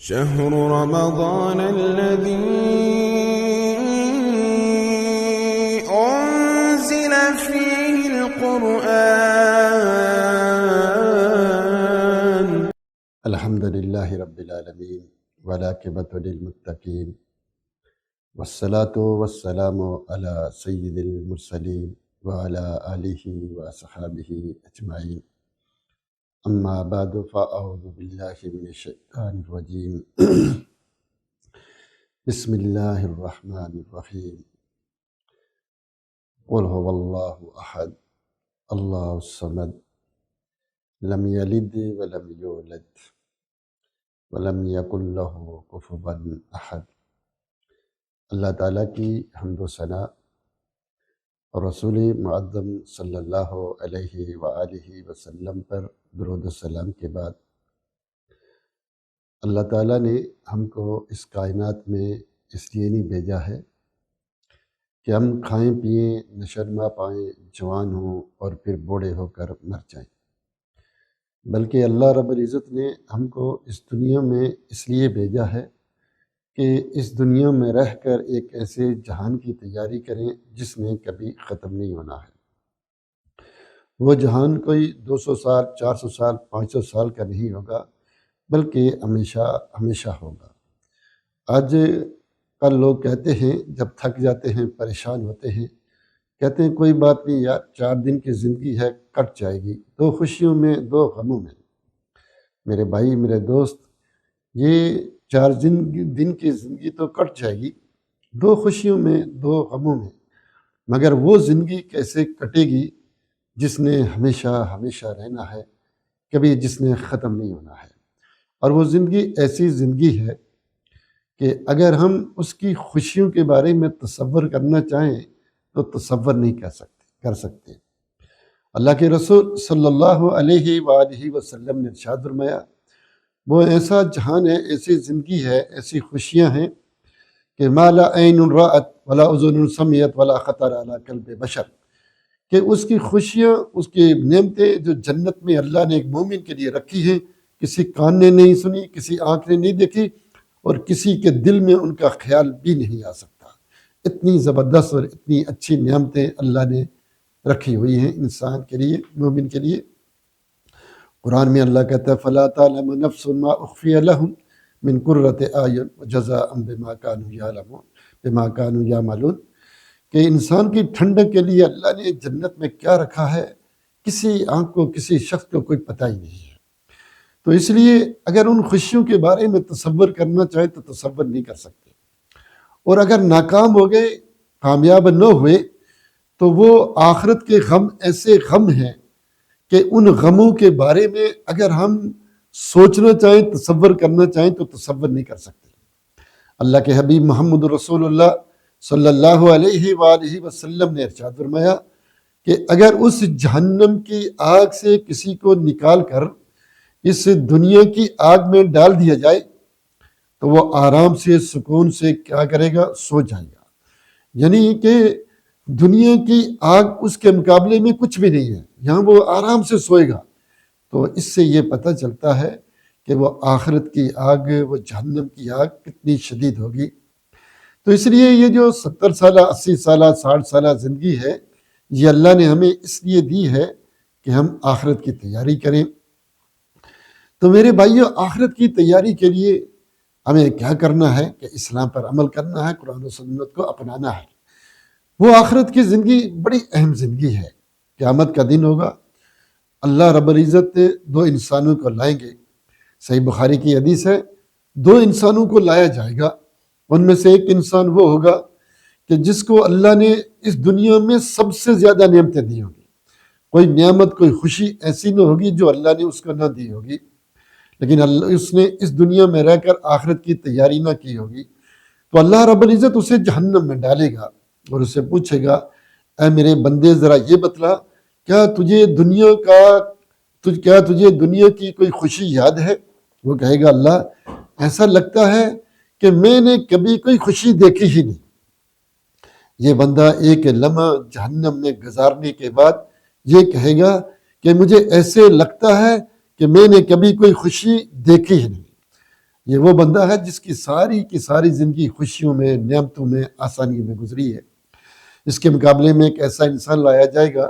شهر رمضان الذي أنزل فيه القرآن. الحمد لله رب العالمين والعاقبة للمتقين والصلاة والسلام على سيد المرسلين وعلى آله وصحبه أجمعين. أما بعد فأعوذ بالله من الشيطان الرجيم. بسم الله الرحمن الرحيم. قل هو الله أحد الله الصمد لم يلد ولم يولد ولم يكن له كفوا أحد. اللہ تعالیٰ کی حمد و ثنا اور رسول معظم صلی اللہ علیہ وآلہ وسلم پر درود و سلام کے بعد، اللہ تعالیٰ نے ہم کو اس کائنات میں اس لیے نہیں بھیجا ہے کہ ہم کھائیں پئیں، نشو پائیں، جوان ہوں اور پھر بوڑھے ہو کر مر جائیں، بلکہ اللہ رب العزت نے ہم کو اس دنیا میں اس لیے بھیجا ہے کہ اس دنیا میں رہ کر ایک ایسے جہان کی تیاری کریں جس میں کبھی ختم نہیں ہونا ہے۔ وہ جہان کوئی 200 سال، 400 سال، 500 سال کا نہیں ہوگا، بلکہ ہمیشہ ہمیشہ ہوگا۔ آج کل لوگ کہتے ہیں، جب تھک جاتے ہیں، پریشان ہوتے ہیں، کہتے ہیں کوئی بات نہیں یار، 4 دن کی زندگی ہے، کٹ جائے گی، 2 خوشیوں میں 2 غموں میں۔ میرے بھائی، میرے دوست، یہ 4 دن کی زندگی تو کٹ جائے گی، 2 خوشیوں میں 2 غموں میں، مگر وہ زندگی کیسے کٹے گی جس نے ہمیشہ ہمیشہ رہنا ہے، کبھی جس نے ختم نہیں ہونا ہے۔ اور وہ زندگی ایسی زندگی ہے کہ اگر ہم اس کی خوشیوں کے بارے میں تصور کرنا چاہیں تو تصور نہیں کر سکتے۔ اللہ کے رسول صلی اللہ علیہ وآلہ وسلم نے ارشاد فرمایا، وہ ایسا جہان ہے، ایسی زندگی ہے، ایسی خوشیاں ہیں کہ ما لا عین رأت ولا اذن سمعت ولا خطر علی قلب بشر، کہ اس کی خوشیاں، اس کی نعمتیں جو جنت میں اللہ نے ایک مومن کے لیے رکھی ہیں، کسی کان نے نہیں سنی، کسی آنکھ نے نہیں دیکھی، اور کسی کے دل میں ان کا خیال بھی نہیں آ سکتا۔ اتنی زبردست اور اتنی اچھی نعمتیں اللہ نے رکھی ہوئی ہیں انسان کے لیے، مومن کے لیے۔ قرآن میں اللہ کہتا ہے فَلَا تَعْلَمُ نَفْسٌ مَا أُخْفِيَ لَهُم مِّن قُرَّةِ أَعْيُنٍ وَجَزَاءً بِمَا كَانُوا يَعْمَلُونَ، کہ انسان کی ٹھنڈک کے لیے اللہ نے جنت میں کیا رکھا ہے، کسی آنکھ کو، کسی شخص کو کوئی پتہ ہی نہیں ہے۔ تو اس لیے اگر ان خوشیوں کے بارے میں تصور کرنا چاہیں تو تصور نہیں کر سکتے، اور اگر ناکام ہو گئے، کامیاب نہ ہوئے، تو وہ آخرت کے غم ایسے غم ہیں کہ ان غموں کے بارے میں اگر ہم سوچنا چاہیں، تصور کرنا چاہیں تو تصور نہیں کر سکتے۔ اللہ کے حبیب محمد رسول اللہ صلی اللہ علیہ وآلہ وسلم نے ارشاد فرمایا کہ اگر اس جہنم کی آگ سے کسی کو نکال کر اس دنیا کی آگ میں ڈال دیا جائے تو وہ آرام سے، سکون سے کیا کرے گا؟ سو جائے گا۔ یعنی کہ دنیا کی آگ اس کے مقابلے میں کچھ بھی نہیں ہے، یہاں وہ آرام سے سوئے گا۔ تو اس سے یہ پتہ چلتا ہے کہ وہ آخرت کی آگ، وہ جہنم کی آگ کتنی شدید ہوگی۔ تو اس لیے یہ جو 70 سالہ، 80 سالہ، 60 سالہ زندگی ہے، یہ اللہ نے ہمیں اس لیے دی ہے کہ ہم آخرت کی تیاری کریں۔ تو میرے بھائیو، آخرت کی تیاری کے لیے ہمیں کیا کرنا ہے کہ اسلام پر عمل کرنا ہے، قرآن و سنت کو اپنانا ہے۔ وہ آخرت کی زندگی بڑی اہم زندگی ہے۔ قیامت کا دن ہوگا، اللہ رب العزت 2 انسانوں کو لائیں گے۔ صحیح بخاری کی حدیث ہے، 2 انسانوں کو لایا جائے گا، ان میں سے ایک انسان وہ ہوگا کہ جس کو اللہ نے اس دنیا میں سب سے زیادہ نعمتیں دی ہوں گی۔ کوئی نعمت، کوئی خوشی ایسی نہ ہوگی جو اللہ نے اس کو نہ دی ہوگی، لیکن اس نے اس دنیا میں رہ کر آخرت کی تیاری نہ کی ہوگی، تو اللہ رب العزت اسے جہنم میں ڈالے گا اور اسے پوچھے گا، اے میرے بندے ذرا یہ بتلا، کیا تجھے دنیا کی کوئی خوشی یاد ہے؟ وہ کہے گا اللہ، ایسا لگتا ہے کہ میں نے کبھی کوئی خوشی دیکھی ہی نہیں۔ یہ بندہ ایک لمحہ جہنم میں گزارنے کے بعد یہ کہے گا کہ مجھے ایسے لگتا ہے کہ میں نے کبھی کوئی خوشی دیکھی ہی نہیں۔ یہ وہ بندہ ہے جس کی ساری زندگی خوشیوں میں، نعمتوں میں، آسانیوں میں گزری ہے۔ اس کے مقابلے میں ایک ایسا انسان لایا جائے گا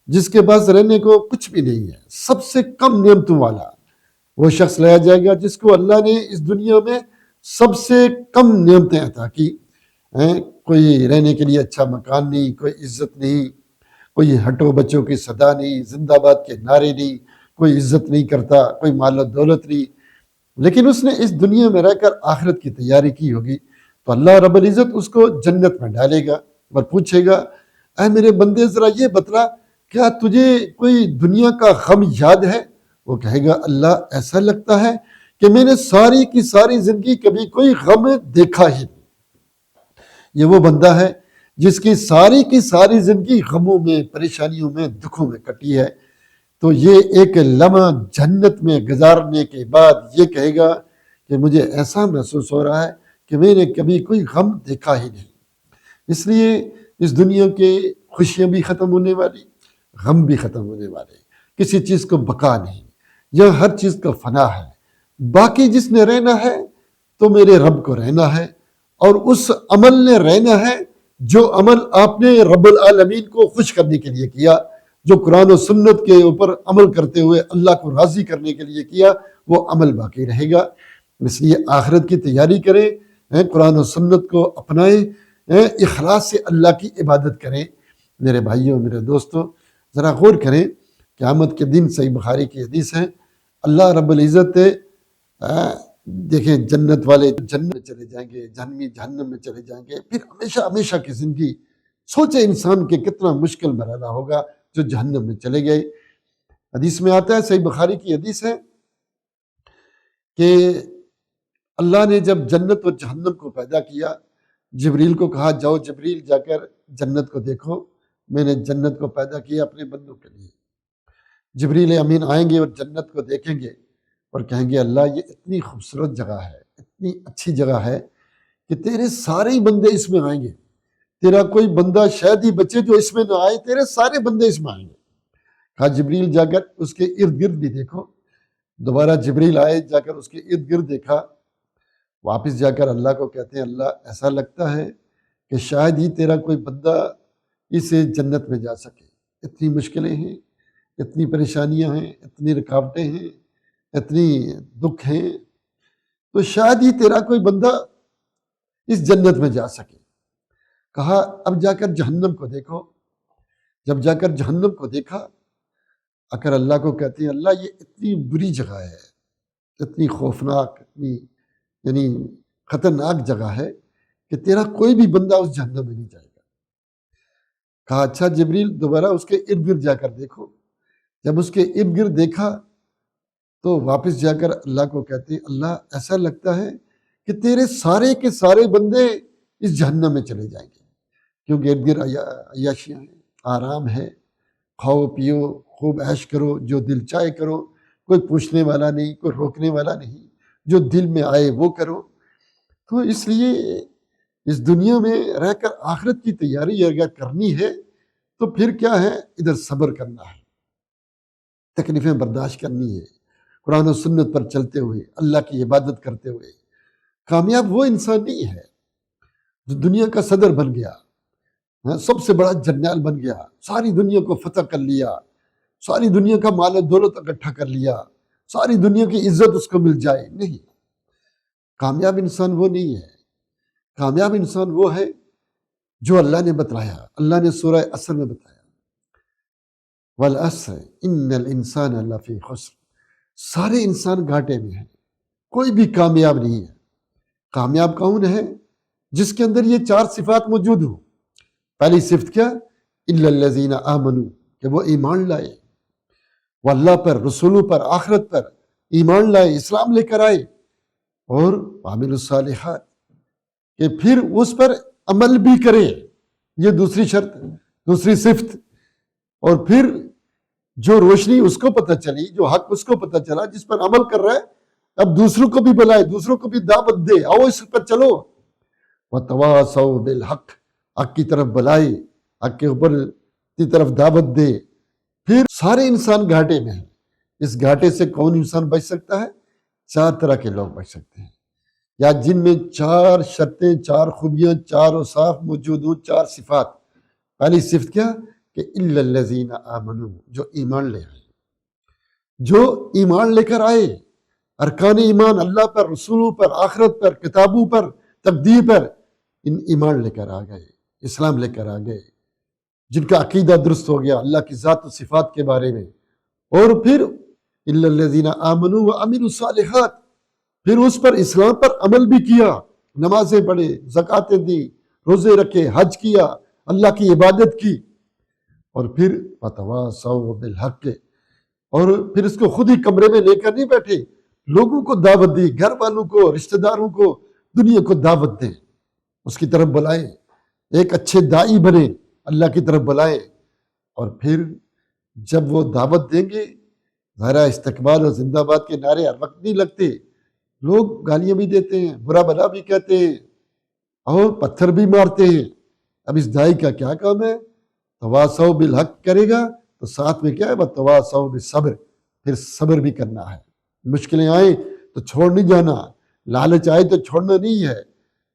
جس کے پاس رہنے کو کچھ بھی نہیں ہے، سب سے کم نعمتوں والا وہ شخص لایا جائے گا جس کو اللہ نے اس دنیا میں سب سے کم نعمتیں عطا کی ہیں۔ کوئی رہنے کے لیے اچھا مکان نہیں، کوئی عزت نہیں، کوئی ہٹو بچوں کی صدا نہیں، زندہ باد کے نعرے نہیں، کوئی عزت نہیں کرتا، کوئی مال و دولت نہیں، لیکن اس نے اس دنیا میں رہ کر آخرت کی تیاری کی ہوگی تو اللہ رب العزت اس کو جنت میں ڈالے گا اور پوچھے گا، اے میرے بندے ذرا یہ بتلا، کیا تجھے کوئی دنیا کا غم یاد ہے؟ وہ کہے گا، اللہ ایسا لگتا ہے کہ میں نے ساری کی ساری زندگی کبھی کوئی غم دیکھا ہی نہیں۔ یہ وہ بندہ ہے جس کی ساری زندگی غموں میں، پریشانیوں میں، دکھوں میں کٹی ہے، تو یہ ایک لمحہ جنت میں گزارنے کے بعد یہ کہے گا کہ مجھے ایسا محسوس ہو رہا ہے کہ میں نے کبھی کوئی غم دیکھا ہی نہیں۔ اس لیے اس دنیا کے خوشیاں بھی ختم ہونے والی، غم بھی ختم ہونے والے، کسی چیز کو بقا نہیں، یہاں ہر چیز کا فنا ہے۔ باقی جس نے رہنا ہے تو میرے رب کو رہنا ہے، اور اس عمل نے رہنا ہے جو عمل آپ نے رب العالمین کو خوش کرنے کے لیے کیا، جو قرآن و سنت کے اوپر عمل کرتے ہوئے اللہ کو راضی کرنے کے لیے کیا، وہ عمل باقی رہے گا۔ اس لیے آخرت کی تیاری کریں، قرآن و سنت کو اپنائیں، اخلاص سے اللہ کی عبادت کریں۔ میرے بھائیوں، میرے دوستوں، ذرا غور کریں، قیامت کے دن صحیح بخاری کی حدیث ہے، اللہ رب العزت دیکھیں جنت والے جنت میں چلے جائیں گے، جہنمی جہنم میں چلے جائیں گے، پھر ہمیشہ ہمیشہ کی زندگی۔ سوچے انسان کے کتنا مشکل مرحلہ ہوگا جو جہنم میں چلے گئے۔ حدیث میں آتا ہے، صحیح بخاری کی حدیث ہے کہ اللہ نے جب جنت اور جہنم کو پیدا کیا، جبریل کو کہا، جاؤ جبریل جا کر جنت کو دیکھو، میں نے جنت کو پیدا کیا اپنے بندوں کے لیے۔ جبریل امین آئیں گے اور جنت کو دیکھیں گے اور کہیں گے، اللہ یہ اتنی خوبصورت جگہ ہے، اتنی اچھی جگہ ہے کہ تیرے سارے ہی بندے اس میں آئیں گے، تیرا کوئی بندہ شاید ہی بچے جو اس میں نہ آئے، تیرے سارے بندے اس میں آئیں گے۔ کہا جبریل جا کر اس کے ارد گرد بھی دیکھو۔ دوبارہ جبریل آئے، جا کر اس کے ارد گرد دیکھا، واپس جا کر اللہ کو کہتے ہیں، اللہ ایسا لگتا ہے کہ شاید ہی تیرا کوئی بندہ اسے جنت میں جا سکے، اتنی مشکلیں ہیں، اتنی پریشانیاں ہیں، اتنی رکاوٹیں ہیں، اتنی دکھ ہیں، تو شاید ہی تیرا کوئی بندہ اس جنت میں جا سکے۔ کہا اب جا کر جہنم کو دیکھو۔ جب جا کر جہنم کو دیکھا، اگر اللہ کو کہتے ہیں، اللہ یہ اتنی بری جگہ ہے، اتنی خوفناک، اتنی یعنی خطرناک جگہ ہے کہ تیرا کوئی بھی بندہ اس جہنم میں نہیں جائے گا۔ کہا اچھا جبریل دوبارہ اس کے ارد گرد جا کر دیکھو۔ جب اس کے ارد گرد دیکھا تو واپس جا کر اللہ کو کہتے ہیں، اللہ ایسا لگتا ہے کہ تیرے سارے کے سارے بندے اس جہنم میں چلے جائیں گے، کیونکہ ارد گرد عیاشیاں ہیں، آرام ہے، کھاؤ پیو، خوب عیش کرو، جو دل چاہے کرو، کوئی پوچھنے والا نہیں، کوئی روکنے والا نہیں، جو دل میں آئے وہ کرو۔ تو اس لیے اس دنیا میں رہ کر آخرت کی تیاری اگر کرنی ہے تو پھر کیا ہے، ادھر صبر کرنا ہے، تکلیفیں برداشت کرنی ہے، قرآن و سنت پر چلتے ہوئے، اللہ کی عبادت کرتے ہوئے۔ کامیاب وہ انسان نہیں ہے جو دنیا کا صدر بن گیا، سب سے بڑا جنرل بن گیا، ساری دنیا کو فتح کر لیا، ساری دنیا کا مال و دولت اکٹھا کر لیا، ساری دنیا کی عزت اس کو مل جائے۔ نہیں، کامیاب انسان وہ نہیں ہے۔ کامیاب انسان وہ ہے جو اللہ نے بتلایا، اللہ نے سورہ عصر میں بتایا، والعصر ان الانسان لفی خسر، سارے انسان گھاٹے میں ہیں، کوئی بھی کامیاب نہیں ہے۔ کامیاب کون ہے؟ جس کے اندر یہ چار صفات موجود ہوں۔ پہلی صفت کیا؟ الا الذین آمنوا، کہ وہ ایمان لائے، وہ اللہ پر، رسولوں پر، آخرت پر ایمان لائے، اسلام لے کر آئے، اور وعملوا الصالحات، کہ پھر اس پر عمل بھی کرے۔ یہ دوسری شرط، دوسری صفت۔ اور پھر جو روشنی اس کو پتہ چلی، جو حق اس کو پتہ چلا، جس پر عمل کر رہا ہے، اب دوسروں کو بھی بلائے، دوسروں کو بھی دعوت دے، آؤ اس پر چلو۔ وَتَوَاصَوْا بِالْحَقِّ، حق کی طرف بلائے، حق کے اوپر کی طرف دعوت دے۔ پھر سارے انسان گھاٹے میں ہیں۔ اس گھاٹے سے کون انسان بچ سکتا ہے؟ چار طرح کے لوگ بچ سکتے ہیں۔ یا جن میں 4 شرطیں، 4 خوبیاں، 4 اوصاف موجود ہوں، 4 صفات۔ پہلی صفت کیا کہ الا الذین آمنوا، جو ایمان لے آئے، جو ایمان لے کر آئے، ارکان ایمان، اللہ پر، رسولوں پر، آخرت پر، کتابوں پر، تقدیر پر، ان ایمان لے کر آ گئے، اسلام لے کر آ گئے، جن کا عقیدہ درست ہو گیا اللہ کی ذات و صفات کے بارے میں۔ اور پھر الا الذین آمنوا وعملوا الصالحات، پھر اس پر اسلام پر عمل بھی کیا، نمازیں پڑھے، زکاتیں دی، روزے رکھے، حج کیا، اللہ کی عبادت کی، اور پھر وتواصوا بالحق، اور پھر اس کو خود ہی کمرے میں لے کر نہیں بیٹھے، لوگوں کو دعوت دی، گھر والوں کو، رشتہ داروں کو، دنیا کو دعوت دیں، اس کی طرف بلائیں، ایک اچھے داعی بنے، اللہ کی طرف بلائیں۔ اور پھر جب وہ دعوت دیں گے، ظاہرہ استقبال اور زندہ باد کے نعرے ہر وقت نہیں لگتے، لوگ گالیاں بھی دیتے ہیں، برا بھلا بھی کہتے ہیں، اور پتھر بھی مارتے ہیں۔ اب اس داعی کا کیا کام ہے؟ تواصوا بالحق کرے گا تو ساتھ میں کیا ہے؟ وتواصوا بالصبر، پھر صبر بھی کرنا ہے۔ مشکلیں آئیں تو چھوڑ نہیں جانا، لالچ آئے تو چھوڑنا نہیں ہے،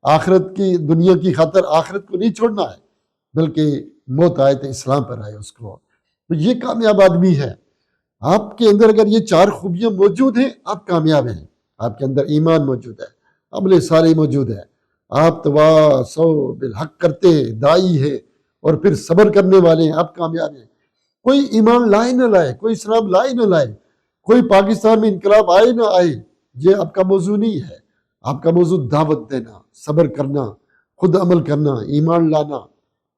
آخرت کی، دنیا کی خاطر آخرت کو نہیں چھوڑنا ہے، بلکہ موت آئے تو اسلام پر آئے اس کو۔ تو یہ کامیاب آدمی ہے۔ آپ کے اندر اگر یہ 4 خوبیاں موجود ہیں، آپ کامیاب ہیں۔ آپ کے اندر ایمان موجود ہے، عمل صالح موجود ہے، آپ تواصوا بالحق کرتے ہیں، داعی ہے، اور پھر صبر کرنے والے ہیں، آپ کامیاب ہیں۔ کوئی ایمان لائے نہ لائے، کوئی اسلام لائے نہ لائے، کوئی پاکستان میں انقلاب آئے نہ آئے، یہ آپ کا موضوع نہیں ہے۔ آپ کا موضوع دعوت دینا، صبر کرنا، خود عمل کرنا، ایمان لانا،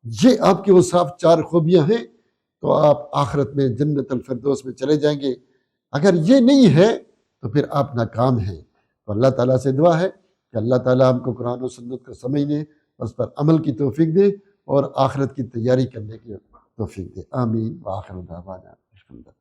یہ آپ کے وہ صاف 4 خوبیاں ہیں، تو آپ آخرت میں جنت الفردوس میں چلے جائیں گے۔ اگر یہ نہیں ہے تو پھر آپ ناکام ہیں۔ تو اللہ تعالیٰ سے دعا ہے کہ اللہ تعالیٰ ہم کو قرآن و سنت کو سمجھنے، اس پر عمل کی توفیق دے، اور آخرت کی تیاری کرنے کی توفیق دے۔ آمین۔ وآخر دعوانا الحمدللہ۔